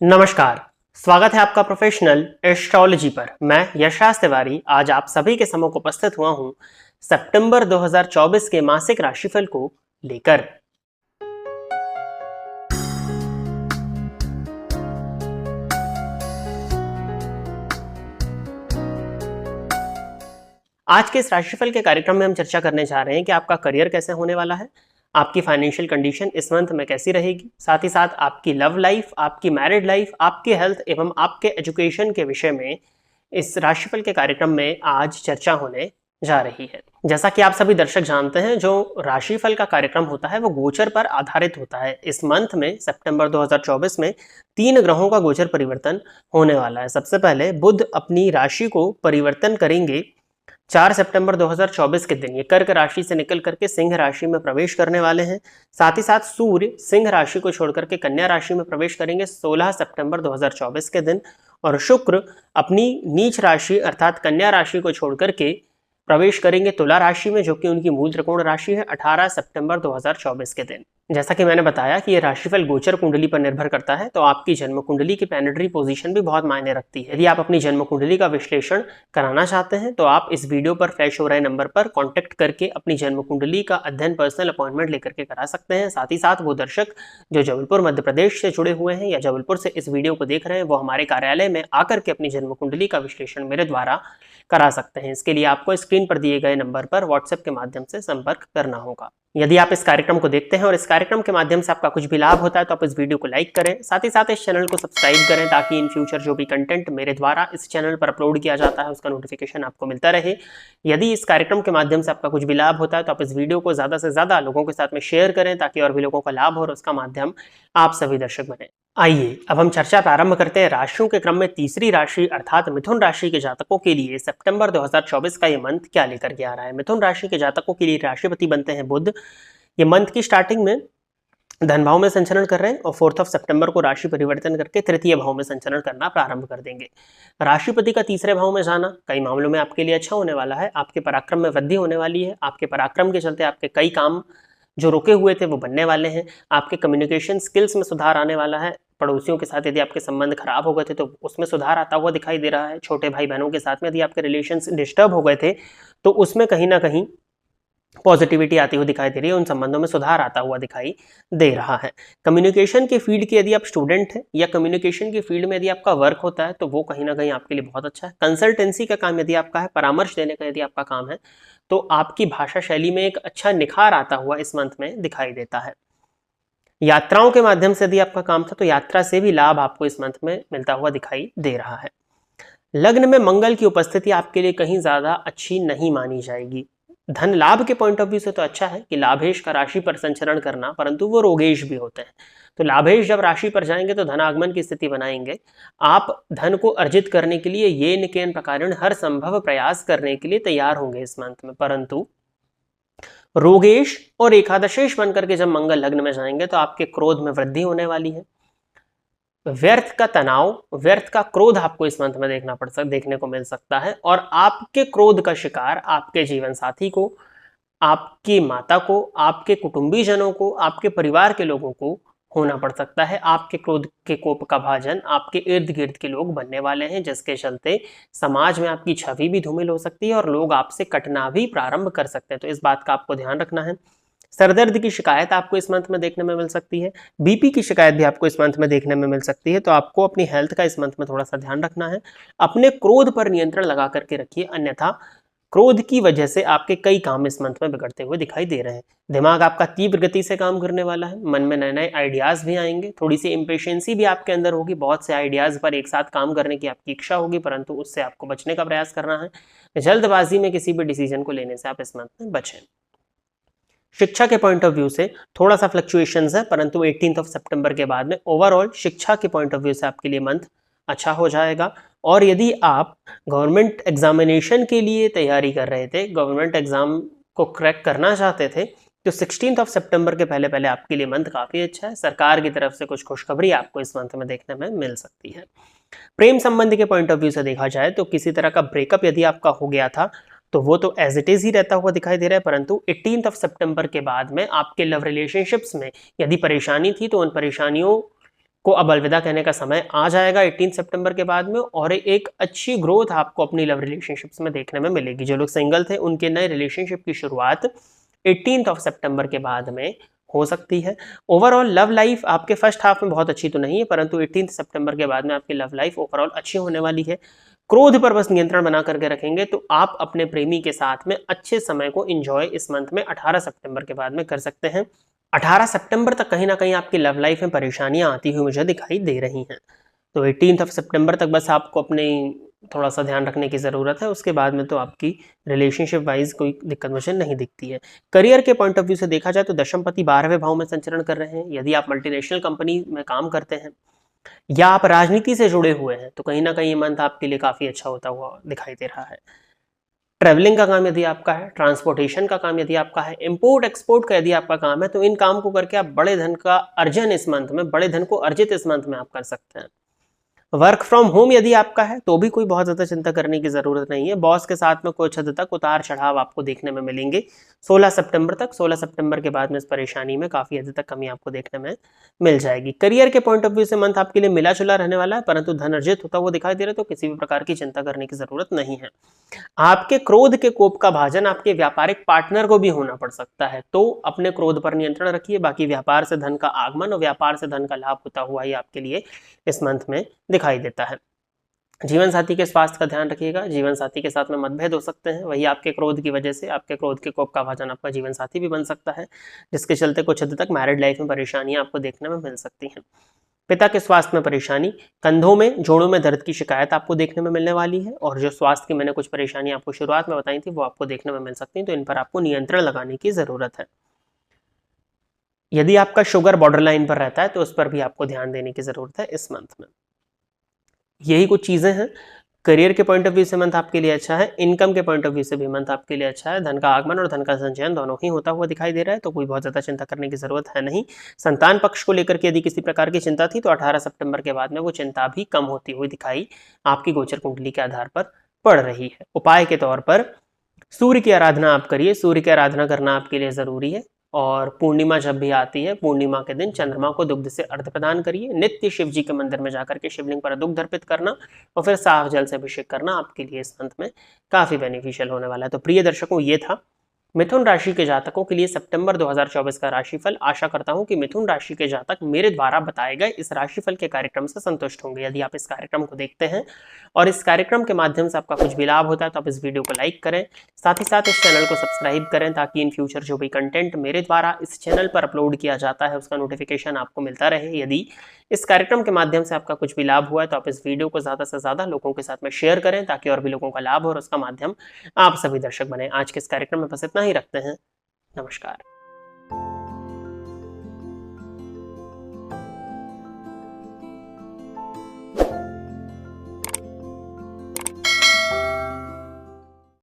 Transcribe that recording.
नमस्कार। स्वागत है आपका प्रोफेशनल एस्ट्रोलॉजी पर। मैं यशराज तिवारी आज आप सभी के सम्मुख उपस्थित हुआ हूं सितंबर 2024 के मासिक राशिफल को लेकर। आज के इस राशिफल के कार्यक्रम में हम चर्चा करने जा रहे हैं कि आपका करियर कैसे होने वाला है, आपकी फाइनेंशियल कंडीशन इस मंथ में कैसी रहेगी, साथ ही साथ आपकी लव लाइफ, आपकी मैरिड लाइफ, आपकी हेल्थ एवं आपके एजुकेशन के विषय में इस राशिफल के कार्यक्रम में आज चर्चा होने जा रही है। जैसा कि आप सभी दर्शक जानते हैं, जो राशिफल का कार्यक्रम होता है वो गोचर पर आधारित होता है। इस मंथ में सितंबर 2024 में 3 ग्रहों का गोचर परिवर्तन होने वाला है। सबसे पहले बुध अपनी राशि को परिवर्तन करेंगे 4 सितंबर 2024 के दिन। ये कर्क राशि से निकल करके सिंह राशि में प्रवेश करने वाले हैं। साथ ही साथ सूर्य सिंह राशि को छोड़कर के कन्या राशि में प्रवेश करेंगे 16 सितंबर 2024 के दिन, और शुक्र अपनी नीच राशि अर्थात कन्या राशि को छोड़कर के प्रवेश करेंगे तुला राशि में, जो कि उनकी मूल त्रिकोण राशि है, 18 सितंबर 2024 के दिन। जैसा कि मैंने बताया कि यह राशिफल गोचर कुंडली पर निर्भर करता है, तो आपकी जन्म कुंडली की प्लैनेटरी पोजीशन भी बहुत मायने रखती है। यदि आप अपनी जन्म कुंडली का विश्लेषण कराना चाहते हैं तो आप इस वीडियो पर फ्लैश हो रहे नंबर पर कॉन्टेक्ट करके अपनी जन्म कुंडली का अध्ययन पर्सनल अपॉइंटमेंट लेकर के करा सकते हैं। साथ ही साथ वो दर्शक जो जबलपुर मध्य प्रदेश से जुड़े हुए हैं या जबलपुर से इस वीडियो को देख रहे हैं, वो हमारे कार्यालय में आकर के अपनी जन्म कुंडली का विश्लेषण मेरे द्वारा करा सकते हैं। इसके लिए आपको स्क्रीन पर दिए गए नंबर पर व्हाट्सएप के माध्यम से संपर्क करना होगा। यदि आप इस कार्यक्रम को देखते हैं और इस कार्यक्रम के माध्यम से आपका कुछ भी लाभ होता है तो आप इस वीडियो को लाइक करें, साथ ही साथ इस चैनल को सब्सक्राइब करें, ताकि इन फ्यूचर जो भी कंटेंट मेरे द्वारा इस चैनल पर अपलोड किया जाता है उसका नोटिफिकेशन आपको मिलता रहे। यदि इस कार्यक्रम के माध्यम से आपका कुछ भी लाभ होता है तो आप इस वीडियो को ज्यादा से ज्यादा लोगों के साथ में शेयर करें, ताकि और भी लोगों का लाभ हो और उसका माध्यम आप सभी दर्शक बने। आइए अब हम चर्चा प्रारंभ करते हैं। राशियों के क्रम में तीसरी राशि अर्थात मिथुन राशि के जातकों के लिए सितंबर 2024 का ये मंथ क्या लेकर के आ रहा है। मिथुन राशि के जातकों के लिए राशिपति बनते हैं बुध। ये मंथ की स्टार्टिंग में धन भाव में संचरण कर रहे हैं और 4 सितंबर को राशि परिवर्तन करके तृतीय भाव में संचरण करना प्रारंभ कर देंगे। राशिपति का तीसरे भाव में जाना कई मामलों में आपके लिए अच्छा होने वाला है। आपके पराक्रम में वृद्धि होने वाली है। आपके पराक्रम के चलते आपके कई काम जो रुके हुए थे वो बनने वाले हैं। आपके कम्युनिकेशन स्किल्स में सुधार आने वाला है। पड़ोसियों के साथ यदि आपके संबंध खराब हो गए थे तो उसमें सुधार आता हुआ दिखाई दे रहा है। छोटे भाई बहनों के साथ में यदि आपके रिलेशंस डिस्टर्ब हो गए थे तो उसमें कहीं ना कहीं पॉजिटिविटी आती हुई दिखाई दे रही है। उन संबंधों में सुधार आता हुआ दिखाई दे रहा है। कम्युनिकेशन की फील्ड की यदि आप स्टूडेंट हैं या कम्युनिकेशन की फील्ड में यदि आपका वर्क होता है तो वो कहीं ना कहीं आपके लिए बहुत अच्छा है। कंसल्टेंसी का काम यदि आपका है, परामर्श देने का यदि आपका काम है, तो आपकी भाषा शैली में एक अच्छा निखार आता हुआ इस मंथ में दिखाई देता है। यात्राओं के माध्यम से यदि आपका काम था तो यात्रा से भी लाभ आपको इस मंथ में मिलता हुआ दिखाई दे रहा है। लग्न में मंगल की उपस्थिति आपके लिए कहीं ज्यादा अच्छी नहीं मानी जाएगी। धन लाभ के पॉइंट ऑफ व्यू से तो अच्छा है कि लाभेश का राशि पर संचरण करना, परंतु वो रोगेश भी होते हैं। तो लाभेश जब राशि पर जाएंगे तो धनागमन की स्थिति बनाएंगे। आप धन को अर्जित करने के लिए ये निकेन प्रकारेण हर संभव प्रयास करने के लिए तैयार होंगे इस मंथ में, परंतु रोगेश और एकादशेश बनकर के जब मंगल लग्न में जाएंगे तो आपके क्रोध में वृद्धि होने वाली है। व्यर्थ का तनाव, व्यर्थ का क्रोध आपको इस मंथ में देखने को मिल सकता है, और आपके क्रोध का शिकार आपके जीवन साथी को, आपकी माता को, आपके कुटुंबीजनों को, आपके परिवार के लोगों को होना पड़ सकता है। आपके क्रोध के कोप का भाजन आपके इर्द गिर्द के लोग बनने वाले हैं, जिसके चलते समाज में आपकी छवि भी धूमिल हो सकती है और लोग आपसे कटना भी प्रारंभ कर सकते हैं। तो इस बात का आपको ध्यान रखना है। सरदर्द की शिकायत आपको इस मंथ में देखने में मिल सकती है। बीपी की शिकायत भी आपको इस मंथ में देखने में मिल सकती है। तो आपको अपनी हेल्थ का इस मंथ में थोड़ा सा ध्यान रखना है। अपने क्रोध पर नियंत्रण लगा करके रखिए, अन्यथा क्रोध की वजह से आपके कई काम इस मंथ में बिगड़ते हुए दिखाई दे रहे हैं। दिमाग आपका तीव्र गति से काम करने वाला है। मन में नए नए आइडियाज भी आएंगे। थोड़ी सी इम्पेशेंसी भी आपके अंदर होगी। बहुत से आइडियाज पर एक साथ काम करने की आपकी इच्छा होगी, परंतु उससे आपको बचने का प्रयास करना है। जल्दबाजी में किसी भी डिसीजन को लेने से आप इस मंथ में बचें। शिक्षा के पॉइंट ऑफ व्यू से थोड़ा सा फ्लक्चुएशंस है, परंतु 18 सितंबर के बाद में ओवरऑल शिक्षा के पॉइंट ऑफ व्यू से आपके लिए मंथ अच्छा हो जाएगा। और यदि आप गवर्नमेंट एग्जामिनेशन के लिए तैयारी कर रहे थे, गवर्नमेंट एग्जाम को क्रैक करना चाहते थे, तो 16 सितंबर के पहले पहले आपके लिए मंथ काफी अच्छा है। सरकार की तरफ से कुछ खुशखबरी आपको इस मंथ में देखने में मिल सकती है। प्रेम संबंधी के पॉइंट ऑफ व्यू से देखा जाए तो किसी तरह का ब्रेकअप यदि आपका हो गया था तो वो तो एज इट इज ही रहता हुआ दिखाई दे रहा है, परंतु 18 सितंबर के बाद में आपके लव रिलेशनशिप्स में यदि परेशानी थी तो उन परेशानियों को अब अलविदा कहने का समय आ जाएगा 18 सितंबर के बाद में, और एक अच्छी ग्रोथ आपको अपनी लव रिलेशनशिप्स में देखने में मिलेगी। जो लोग सिंगल थे उनके नए रिलेशनशिप की शुरुआत 18 सितंबर के बाद में हो सकती है। ओवरऑल लव लाइफ आपके फर्स्ट हाफ में बहुत अच्छी तो नहीं है, परंतु 18 सितंबर के बाद में आपकी लव लाइफ ओवरऑल अच्छी होने वाली है। क्रोध पर बस नियंत्रण बना करके रखेंगे तो आप अपने प्रेमी के साथ में अच्छे समय को एंजॉय इस मंथ में 18 सितंबर के बाद में कर सकते हैं। 18 सितंबर तक कहीं ना कहीं आपकी लव लाइफ में परेशानियां आती हुई मुझे दिखाई दे रही हैं। तो 18 सितंबर तक बस आपको अपने थोड़ा सा ध्यान रखने की ज़रूरत है। उसके बाद में तो आपकी रिलेशनशिप वाइज कोई दिक्कत मुझे नहीं दिखती है। करियर के पॉइंट ऑफ व्यू से देखा जाए तो दशमपति 12वें भाव में संचरण कर रहे हैं। यदि आप मल्टीनेशनल कंपनी में काम करते हैं या आप राजनीति से जुड़े हुए हैं तो कहीं ना कहीं ये मंथ आपके लिए काफ़ी अच्छा होता हुआ दिखाई दे रहा है। ट्रैवलिंग का काम यदि आपका है, ट्रांसपोर्टेशन का काम यदि आपका है, इंपोर्ट एक्सपोर्ट का यदि आपका काम है, तो इन काम को करके आप बड़े धन का अर्जन इस मंथ में, बड़े धन को अर्जित इस मंथ में आप कर सकते हैं। वर्क फ्रॉम होम यदि आपका है तो भी कोई बहुत ज़्यादा चिंता करने की ज़रूरत नहीं है। बॉस के साथ में कुछ हद तक उतार चढ़ाव आपको देखने में मिलेंगे 16 सितंबर तक। 16 सितंबर के बाद में इस परेशानी में काफ़ी हद तक कमी आपको देखने में मिल जाएगी। करियर के पॉइंट ऑफ व्यू से मंथ आपके लिए मिला जुला रहने वाला है, परंतु धन अर्जित होता हुआ दिखाई दे रहा है, तो किसी भी प्रकार की चिंता करने की ज़रूरत नहीं है। आपके क्रोध के कोप का भाजन आपके व्यापारिक पार्टनर को भी होना पड़ सकता है, तो अपने क्रोध पर नियंत्रण रखिए। बाकी व्यापार से धन का आगमन और व्यापार से धन का लाभ होता हुआ ही आपके लिए इस मंथ में दिखाई देता है। जीवन साथी के स्वास्थ्य का ध्यान रखिएगा। जीवन साथी के साथ में मतभेद हो सकते हैं, वही आपके क्रोध की वजह से, आपके क्रोध के कोप का भाजन आपका जीवन साथी भी बन सकता है, जिसके चलते कुछ हद तक मैरिड लाइफ में परेशानियां आपको देखने में मिल सकती हैं। पिता के स्वास्थ्य में परेशानी, कंधों में, जोड़ों में दर्द की शिकायत आपको देखने में मिलने वाली है, और जो स्वास्थ्य की मैंने कुछ परेशानी आपको शुरुआत में बताई थी वो आपको देखने में मिल सकती हैं, तो इन पर आपको नियंत्रण लगाने की जरूरत है। यदि आपका शुगर बॉर्डर लाइन पर रहता है तो उस पर भी आपको ध्यान देने की जरूरत है इस मंथ में। यही कुछ चीजें हैं। करियर के पॉइंट ऑफ व्यू से मंथ आपके लिए अच्छा है। इनकम के पॉइंट ऑफ व्यू से भी मंथ आपके लिए अच्छा है। धन का आगमन और धन का संचयन दोनों ही होता हुआ दिखाई दे रहा है, तो कोई बहुत ज़्यादा चिंता करने की जरूरत है नहीं। संतान पक्ष को लेकर के यदि किसी प्रकार की चिंता थी तो 18 सितंबर के बाद में वो चिंता भी कम होती हुई दिखाई आपकी गोचर कुंडली के आधार पर पड़ रही है। उपाय के तौर पर सूर्य की आराधना आप करिए। सूर्य की आराधना करना आपके लिए जरूरी है, और पूर्णिमा जब भी आती है, पूर्णिमा के दिन चंद्रमा को दुग्ध से अर्घ्य प्रदान करिए। नित्य शिव जी के मंदिर में जाकर के शिवलिंग पर दुग्ध अर्पित करना और फिर साफ जल से अभिषेक करना आपके लिए इस मंथ में काफी बेनिफिशियल होने वाला है। तो प्रिय दर्शकों, ये था मिथुन राशि के जातकों के लिए सितंबर 2024 का राशिफल। आशा करता हूं कि मिथुन राशि के जातक मेरे द्वारा बताए गए इस राशिफल के कार्यक्रम से संतुष्ट होंगे। यदि आप इस कार्यक्रम को देखते हैं और इस कार्यक्रम के माध्यम से आपका कुछ भी लाभ होता है तो आप इस वीडियो को लाइक करें, साथ ही साथ इस चैनल को सब्सक्राइब करें, ताकि इन फ्यूचर जो भी कंटेंट मेरे द्वारा इस चैनल पर अपलोड किया जाता है उसका नोटिफिकेशन आपको मिलता रहे। यदि इस कार्यक्रम के माध्यम से आपका कुछ भी लाभ हुआ है तो आप इस वीडियो को ज़्यादा से ज़्यादा लोगों के साथ में शेयर करें, ताकि और भी लोगों का लाभ हो और उसका माध्यम आप सभी दर्शक बने। आज के इस कार्यक्रम में बस इतना ही रखते हैं। नमस्कार।